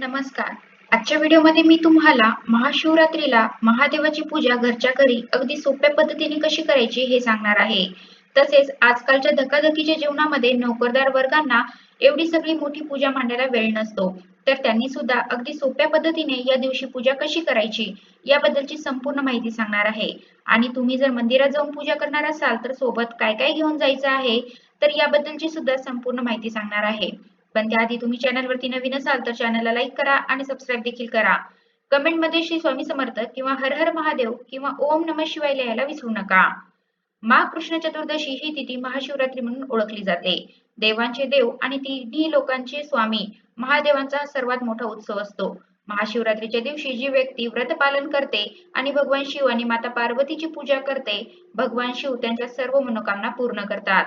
नमस्कार. आजच्या व्हिडिओमध्ये मी तुम्हाला महाशिवरात्रीला महादेवाची पूजा घरच्या घरी अगदी सोप्या पद्धतीने कशी करायची हे सांगणार आहे. तसेच आजकालच्या धकाधकीच्या जीवनामध्ये नोकरदार वर्गांना एवढी सगळी मोठी पूजा मांडायला वेळ नसतो. तर त्यांनी सुद्धा अगदी सोप्या पद्धतीने या दिवशी पूजा कशी करायची याबद्दलची संपूर्ण माहिती सांगणार आहे. आणि तुम्ही जर मंदिरात जाऊन पूजा करणार असाल तर सोबत काय काय घेऊन जायचं आहे तर याबद्दलची सुद्धा संपूर्ण माहिती सांगणार आहे. पण त्याआधी तुम्ही चॅनलवरती नवीन असाल तर चॅनलला लाईक करा आणि सबस्क्राईब देखील करा. कमेंटमध्ये श्री स्वामी समर्थ किंवा हर हर महादेव किंवा ओम नमः शिवाय लिहायला विसरू नका. माघ कृष्ण चतुर्दशी ही तिथी महाशिवरात्री म्हणून ओळखली जाते. देवांचे देव आणि तिन्ही लोकांचे स्वामी महादेवांचा हा सर्वात मोठा उत्सव असतो. महाशिवरात्रीच्या दिवशी जी व्यक्ती व्रत पालन करते आणि भगवान शिव आणि माता पार्वतीची पूजा करते, भगवान शिव त्यांच्या सर्व मनोकामना पूर्ण करतात.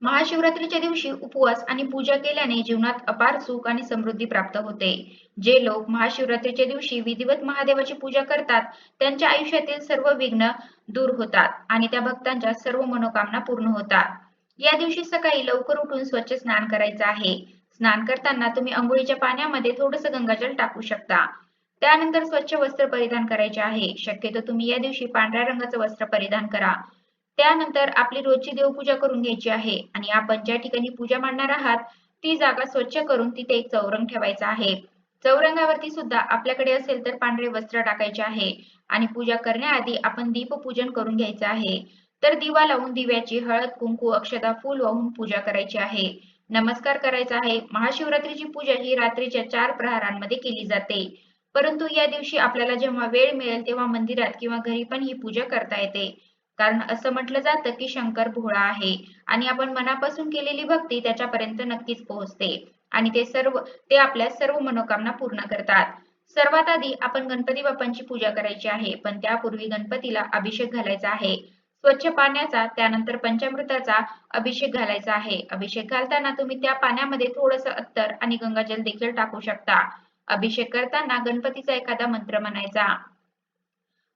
महाशिवरात्रीच्या दिवशी उपवास आणि पूजा केल्याने जीवनात अपार सुख आणि समृद्धी प्राप्त होते. जे लोक महाशिवरात्रीच्या दिवशी विधिवत महादेवाची पूजा करतात, त्यांच्या आयुष्यातील सर्व विघ्न दूर होतात आणि त्या भक्तांच्या सर्व मनोकामना पूर्ण होतात. या दिवशी सकाळी लवकर उठून स्वच्छ स्नान करायचं आहे. स्नान करताना तुम्ही अंघोळीच्या पाण्यामध्ये थोडंसं गंगाजल टाकू शकता. त्यानंतर स्वच्छ वस्त्र परिधान करायचे आहे. शक्यतो तुम्ही या दिवशी पांढऱ्या रंगाचं वस्त्र परिधान करा. त्यानंतर आपली रोजची देवपूजा करून घ्यायची आहे आणि आपण ज्या ठिकाणी पूजा मांडणार आहात ती जागा स्वच्छ करून तिथे एक चौरंग ठेवायचा आहे. चौरंगावरती सुद्धा आपल्याकडे असेल तर पांढरे वस्त्र टाकायचे आहे आणि पूजा करण्याआधी आपण दीपपूजन करून घ्यायचं आहे. तर दिवा लावून दिव्याची हळद, कुंकू, अक्षता, फूल वाहून पूजा करायची आहे. नमस्कार करायचा आहे. महाशिवरात्रीची पूजा ही रात्रीच्या 4 प्रहरांमध्ये केली जाते. परंतु या दिवशी आपल्याला जेव्हा वेळ मिळेल तेव्हा मंदिरात किंवा घरी पण ही पूजा करता येते. कारण असं म्हटलं जातं की शंकर भोळा आहे आणि आपण मनापासून केलेली भक्ती त्याच्यापर्यंत नक्कीच पोहोचते आणि ते आपल्या सर्व मनोकामना पूर्ण करतात. सर्वात आधी आपण गणपती बाप्पांची पूजा करायची आहे, पण त्यापूर्वी गणपतीला अभिषेक घालायचा आहे. स्वच्छ पाण्याचा, त्यानंतर पंचामृताचा अभिषेक घालायचा आहे. अभिषेक घालताना तुम्ही त्या पाण्यामध्ये थोडंसं अत्तर आणि गंगाजल देखील टाकू शकता. अभिषेक करताना गणपतीचा एखादा मंत्र म्हणायचा.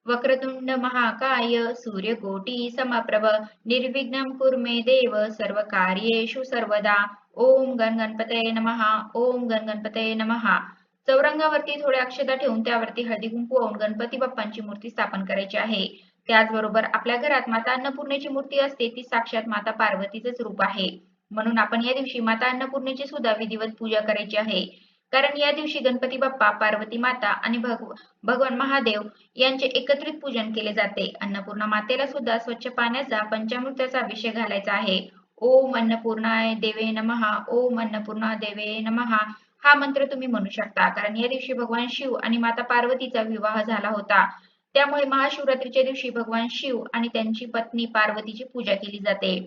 वक्रतुंड महाकाय सूर्यकोटी समप्रभ निर्विघ्नं कुरु मे देव सर्वकार्येषु सर्वदा. ओम गण गणपतये नमः. ओम गण गणपतये नमः. चौरंगावरती थोड्या अक्षता ठेवून त्यावरती हळदी कुंकू वाहून गणपती बाप्पांची मूर्ती स्थापन करायची आहे. त्याचबरोबर आपल्या घरात माता अन्नपूर्णेची मूर्ती असते, ती साक्षात माता पार्वतीचेच रूप आहे. म्हणून आपण या दिवशी माता अन्नपूर्णेची सुद्धा विधिवत पूजा करायची आहे. कारण या दिवशी गणपती बाप्पा, पार्वती माता आणि भगवान महादेव यांचे एकत्रित पूजन केले जाते. अन्नपूर्णा मातेला सुद्धा स्वच्छ पाण्याचा, पंचामृताचा अभिषेक घालायचा आहे. ओम अन्नपूर्णाय देवे नमः. ओम अन्नपूर्णा देवे नमः. हा मंत्र तुम्ही म्हणू शकता. कारण या दिवशी भगवान शिव आणि माता पार्वतीचा विवाह झाला होता. त्यामुळे महाशिवरात्रीच्या दिवशी भगवान शिव आणि त्यांची पत्नी पार्वतीची पूजा केली जाते.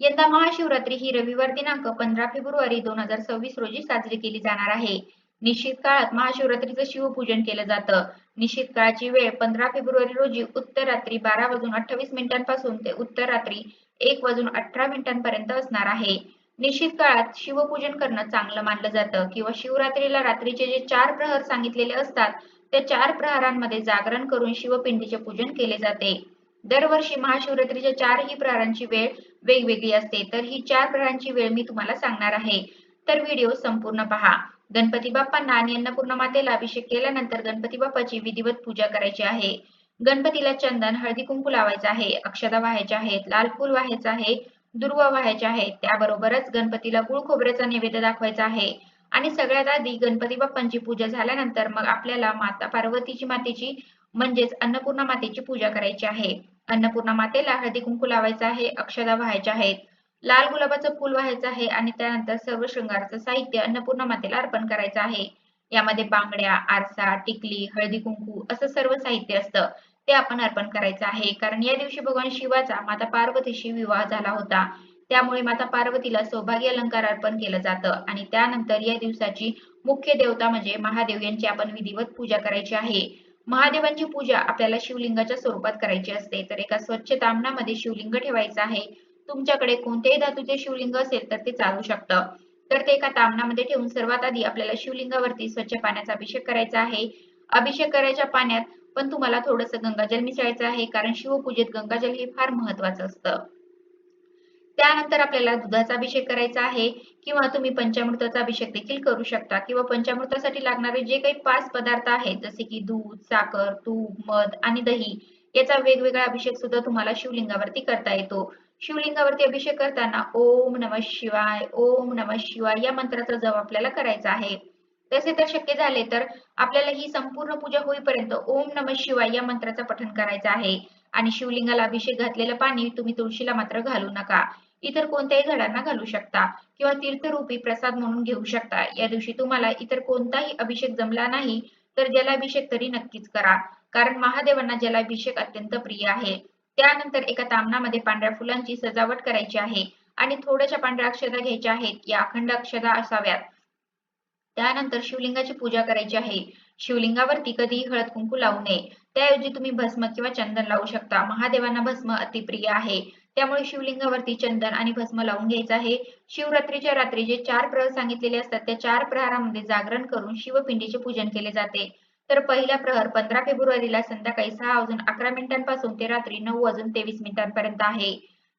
यंदा महाशिवरात्री ही रविवार दिनांक 15 फेब्रुवारी 2026 रोजी साजरी केली जाणार आहे. निश्चित काळात महाशिवरात्रीचं शिवपूजन केलं जातं. निश्चित काळाची वेळ 15 फेब्रुवारी रोजी उत्तर रात्री 12:28 ते उत्तर रात्री 1:18 असणार आहे. निश्चित काळात शिवपूजन करणं चांगलं मानलं जातं किंवा शिवरात्रीला रात्रीचे जे 4 प्रहर सांगितलेले असतात त्या 4 प्रहरांमध्ये जागरण करून शिवपिंडीचे पूजन केले जाते. दरवर्षी महाशिवरात्रीच्या 4ही प्रहरांची वेळ वेगवेगळी असते, तर ही 4 प्रहरांची वेळ मी तुम्हाला सांगणार आहे. तर व्हिडिओ संपूर्ण पहा. गणपती बाप्पांना आणि अन्नपूर्णा मातेला अभिषेक केल्यानंतर गणपती बाप्पाची विधिवत पूजा करायची आहे. गणपतीला चंदन, हळदी कुंकू लावायचं आहे, अक्षता वाहायच्या आहेत, लाल फूल वाहायचं आहे, दुर्वा वाहायच्या आहेत. त्याबरोबरच गणपतीला गुळ खोबऱ्याचा नैवेद्य दाखवायचा आहे. आणि सगळ्यात आधी गणपती बाप्पांची पूजा झाल्यानंतर मग आपल्याला माता पार्वतीची मातेची म्हणजेच अन्नपूर्णा मातेची पूजा करायची आहे. अन्नपूर्णा मातेला हळदी कुंकू लावायचं आहे, अक्षता वाहायच्या आहेत, लाल गुलाबाचं फूल वाहायचं आहे आणि त्यानंतर सर्व शृंगाराचं साहित्य अन्नपूर्णा मातेला अर्पण करायचं आहे. यामध्ये बांगड्या, आरसा, टिकली, हळदी कुंकू असं सर्व साहित्य असतं, ते आपण अर्पण करायचं आहे. कारण या दिवशी भगवान शिवाचा माता पार्वतीशी विवाह झाला होता. त्यामुळे माता पार्वतीला सौभाग्य अलंकार अर्पण केलं जातं आणि त्यानंतर या दिवसाची मुख्य देवता म्हणजे महादेव यांची आपण विधिवत पूजा करायची आहे. महादेवांची पूजा आपल्याला शिवलिंगाच्या स्वरूपात करायची असते. तर एका स्वच्छ ताम्हणामध्ये शिवलिंग ठेवायचं आहे. तुमच्याकडे कोणत्याही धातूचे शिवलिंग असेल तर ते चालू शकतं. तर ते एका ताम्हणामध्ये ठेवून सर्वात आधी आपल्याला शिवलिंगावरती स्वच्छ पाण्याचा अभिषेक करायचा आहे. अभिषेक करायच्या पाण्यात पण तुम्हाला थोडंसं गंगाजल मिसळायचं आहे, कारण शिवपूजेत गंगाजल हे फार महत्त्वाचं असतं. त्यानंतर आपल्याला दुधाचा अभिषेक करायचा आहे किंवा तुम्ही पंचामृताचा अभिषेक देखील करू शकता किंवा पंचामृतासाठी लागणारे जे काही 5 पदार्थ आहेत जसे की दूध, साखर, तूप, मध आणि दही याचा वेगवेगळा अभिषेक सुद्धा तुम्हाला शिवलिंगावरती करता येतो. शिवलिंगावरती अभिषेक करताना ओम नमः शिवाय, ओम नमः शिवाय या मंत्राचा जप आपल्याला करायचा आहे. तसे तर शक्य झाले तर आपल्याला ही संपूर्ण पूजा होईपर्यंत ओम नमः शिवाय या मंत्राचं पठण करायचं आहे आणि शिवलिंगाला अभिषेक घातलेलं पाणी तुम्ही तुळशीला मात्र घालू नका. इतर कोणत्याही झाडांना घालू शकता किंवा तीर्थरूपी प्रसाद म्हणून घेऊ शकता. या दिवशी तुम्हाला इतर कोणताही अभिषेक जमला नाही तर जलाभिषेक तरी नक्कीच करा. कारण महादेवांना जलाभिषेक अत्यंत प्रिय आहे. त्यानंतर एका तामणामध्ये पांढऱ्या फुलांची सजावट करायची आहे आणि थोड्याशा पांढऱ्या अक्षता घ्यायच्या आहेत. या अखंड अक्षता असाव्यात. त्यानंतर शिवलिंगाची पूजा करायची आहे. शिवलिंगावरती कधीही हळद कुंकू लावू नये. त्याऐवजी तुम्ही भस्म किंवा चंदन लावू शकता. महादेवांना भस्म अतिप्रिय आहे. त्यामुळे शिवलिंगावरती चंदन आणि भस्म लावून घ्यायचं आहे. शिवरात्रीच्या रात्री जे 4 प्रहर सांगितलेले असतात त्या 4 प्रहरामध्ये जागरण करून शिवपिंडीचे पूजन केले जाते. तर पहिला प्रहर 15 फेब्रुवारीला संध्याकाळी 6:11 मिनिटांपासून ते रात्री 9:23 मिनिटांपर्यंत आहे.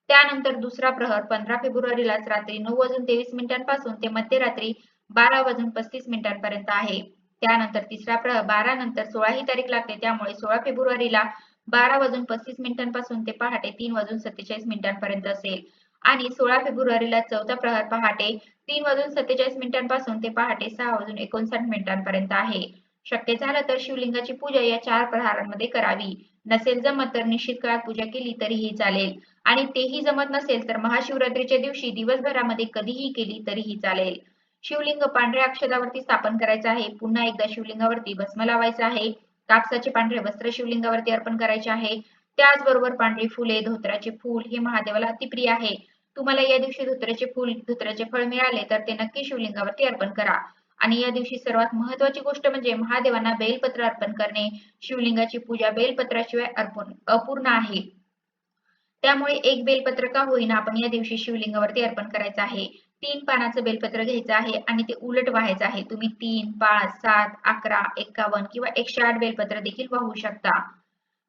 त्यानंतर दुसरा प्रहर 15 फेब्रुवारीलाच रात्री 9:23 मिनिटांपासून ते मध्यरात्री 12:35 मिनिटांपर्यंत आहे. त्यानंतर तिसरा प्रहर 12 नंतर 16 ही तारीख लागते त्यामुळे 16 फेब्रुवारीला 12:35 मिनिटांपासून ते पहाटे 3:47 मिनिटांपर्यंत असेल आणि 16 फेब्रुवारीला चौथा प्रहर पहाटे 3:47 मिनिटांपासून ते पहाटे 6:59 मिनिटांपर्यंत आहे. शक्य झालं तर शिवलिंगाची पूजा या 4 प्रहरांमध्ये करावी. नसेल जमत तर निश्चित काळात पूजा केली तरीही चालेल आणि तेही जमत नसेल तर महाशिवरात्रीच्या दिवशी दिवसभरामध्ये कधीही केली तरीही चालेल. शिवलिंग पांढऱ्या अक्षतावरती स्थापन करायचं आहे. पुन्हा एकदा शिवलिंगावरती भस्म लावायचं आहे. कापसाचे पांढरे वस्त्र शिवलिंगावरती अर्पण करायचे आहे. त्याचबरोबर पांढरी फुले, धोत्राचे फूल हे महादेवाला अतिप्रिय आहे. तुम्हाला या दिवशी धोत्राचे फूल, धोत्राचे फळ मिळाले तर ते नक्की शिवलिंगावरती अर्पण करा. आणि या दिवशी सर्वात महत्त्वाची गोष्ट म्हणजे महादेवांना बेलपत्र अर्पण करणे. शिवलिंगाची पूजा बेलपत्राशिवाय अपूर्ण आहे. त्यामुळे एक बेलपत्र का होईना आपण या दिवशी शिवलिंगावरती अर्पण करायचं आहे. 3 पानाचं बेलपत्र घ्यायचं आहे आणि ते उलट वाहायचं आहे. तुम्ही 3, 5, 7, 11, 51 किंवा 108 बेलपत्र देखील वाहू शकता.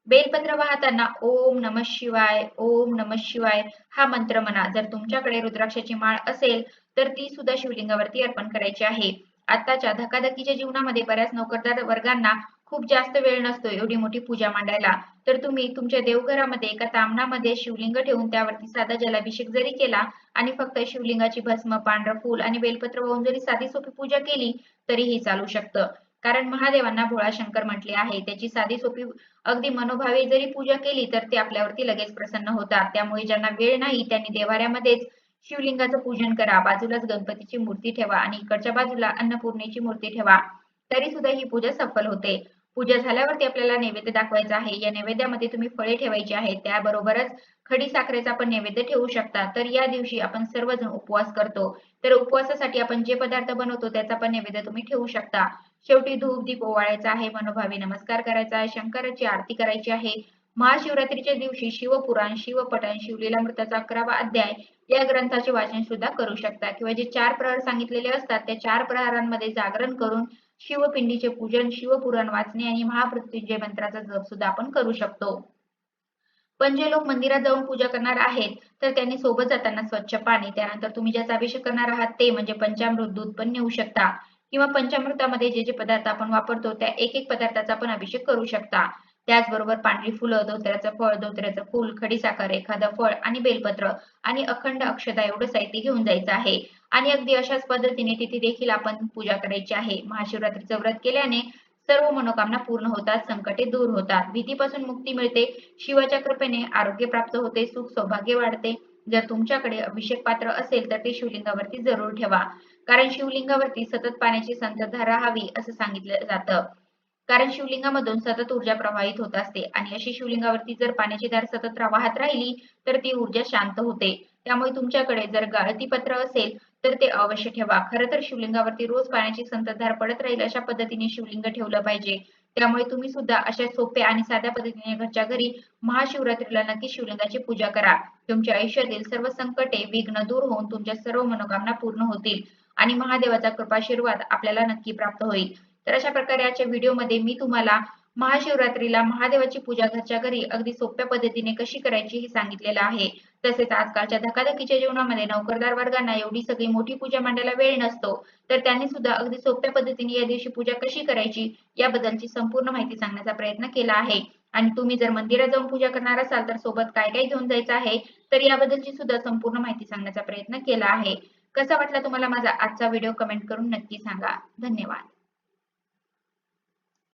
बेलपत्र वाहताना ओम नमः शिवाय, ओम नमः शिवाय हा मंत्र म्हणा. जर तुमच्याकडे रुद्राक्षाची माळ असेल तर ती सुद्धा शिवलिंगावरती अर्पण करायची आहे. आताच्या धकाधकीच्या जीवनामध्ये बऱ्याच नोकरदार वर्गांना खूप जास्त वेळ नसतो एवढी मोठी पूजा मांडायला. तर तुम्ही तुमच्या देवघरामध्ये एका तामणामध्ये शिवलिंग ठेवून त्यावरती साधा जलाभिषेक जरी केला आणि फक्त शिवलिंगाची भस्म, पांढरं फूल आणि बेलपत्र वाहून जरी साधी सोपी पूजा केली तरीही चालू शकतं. कारण महादेवांना भोळा शंकर म्हटले आहे. त्याची साधी सोपी अगदी मनोभावे जरी पूजा केली तर ते आपल्यावरती लगेच प्रसन्न होतात. त्यामुळे ज्यांना वेळ नाही त्यांनी देवाऱ्यामध्येच शिवलिंगाचं पूजन करा. बाजूलाच गणपतीची मूर्ती ठेवा आणि इकडच्या बाजूला अन्नपूर्णेची मूर्ती ठेवा. तरी सुद्धा ही पूजा सफल होते. पूजा झाल्यावरती आपल्याला नैवेद्य दाखवायचा आहे. या नैवेद्यामध्ये तुम्ही फळे ठेवायची आहेत. त्याबरोबरच खडी साखरेचा पण नैवेद्य ठेवू शकता. तर या दिवशी आपण सर्वजण उपवास करतो. तर उपवासासाठी आपण जे पदार्थ बनवतो त्याचा पण नैवेद्य तुम्ही ठेवू शकता. शेवटी धूप दीप ओवाळायचा आहे. मनोभावे नमस्कार करायचा आहे. शंकराची आरती करायची आहे. महाशिवरात्रीच्या दिवशी शिवपुराण, शिवपठण, शिवलीलामृताचा 11वा अध्याय या ग्रंथाचे वाचन सुद्धा करू शकता किंवा जे 4 प्रहर सांगितलेले असतात त्या 4 प्रहरांमध्ये जागरण करून शिवपिंडीचे पूजन, शिवपुराण वाचणे आणि महामृत्युंजय मंत्राचा जप सुद्धा आपण करू शकतो. पण जे लोक मंदिरात जाऊन पूजा करणार आहेत तर त्यांनी सोबत जाताना स्वच्छ पाणी, त्यानंतर तुम्ही ज्याचा अभिषेक करणार आहात ते म्हणजे पंचामृत दूध पण नेऊ शकता किंवा पंचामृतामध्ये जे जे पदार्थ आपण वापरतो त्या एक एक पदार्थाचा पण अभिषेक करू शकता. त्याचबरोबर पांढरी फुलं, धोत्र्याचं फळ, धोत्र्याचं फूल, खडीसाखर, एखादं फळ आणि बेलपत्र आणि अखंड अक्षता एवढं साहित्य घेऊन जायचं आहे. आणि अगदी अशाच पद्धतीने तिथे देखील आपण पूजा करायची आहे. महाशिवरात्रीचं व्रत केल्याने सर्व मनोकामना पूर्ण होतात, संकटे दूर होतात, भीतीपासून मुक्ती मिळते, शिवाच्या कृपेने आरोग्य प्राप्त होते, सुख सौभाग्य वाढते. जर तुमच्याकडे अभिषेक पात्र असेल तर ते शिवलिंगावरती जरूर ठेवा. कारण शिवलिंगावरती सतत पाण्याची संततधार राहावी असं सांगितलं जातं. कारण शिवलिंगामधून सतत ऊर्जा प्रवाहित होत असते आणि अशी शिवलिंगावरती जर पाण्याची धार सतत वाहत राहिली तर ती ऊर्जा शांत होते. त्यामुळे तुमच्याकडे जर गाळती पत्र असेल तर ते अवश्य ठेवा. खरं तर शिवलिंगावरती रोज पाण्याची संततधार पडत राहील अशा पद्धतीने शिवलिंग ठेवलं पाहिजे. त्यामुळे तुम्ही सुद्धा अशा सोप्या आणि साध्या पद्धतीने घरच्या घरी महाशिवरात्रीला नक्की शिवलिंगाची पूजा करा. तुमच्या आयुष्यातील सर्व संकटे, विघ्न दूर होऊन तुमच्या सर्व मनोकामना पूर्ण होतील आणि महादेवाचा कृपाशीर्वाद आपल्याला नक्की प्राप्त होईल. तर अशा प्रकारे आजच्या व्हिडिओमध्ये मी तुम्हाला महाशिवरात्रीला महादेवाची पूजा घरच्या घरी अगदी सोप्या पद्धतीने कशी करायची हे सांगितलेलं आहे. तसेच आजकालच्या धकाधकीच्या जीवनामध्ये नोकरदार वर्गांना एवढी सगळी मोठी पूजा मांडायला वेळ नसतो, तर त्यांनी सुद्धा अगदी सोप्या पद्धतीने या दिवशी पूजा कशी करायची याबद्दलची संपूर्ण माहिती सांगण्याचा प्रयत्न केला आहे. आणि तुम्ही जर मंदिरात जाऊन पूजा करणार असाल तर सोबत काय काय घेऊन जायचं आहे तर याबद्दलची सुद्धा संपूर्ण माहिती सांगण्याचा प्रयत्न केला आहे. कसा वाटला तुम्हाला माझा आजचा व्हिडिओ कमेंट करून नक्की सांगा. धन्यवाद.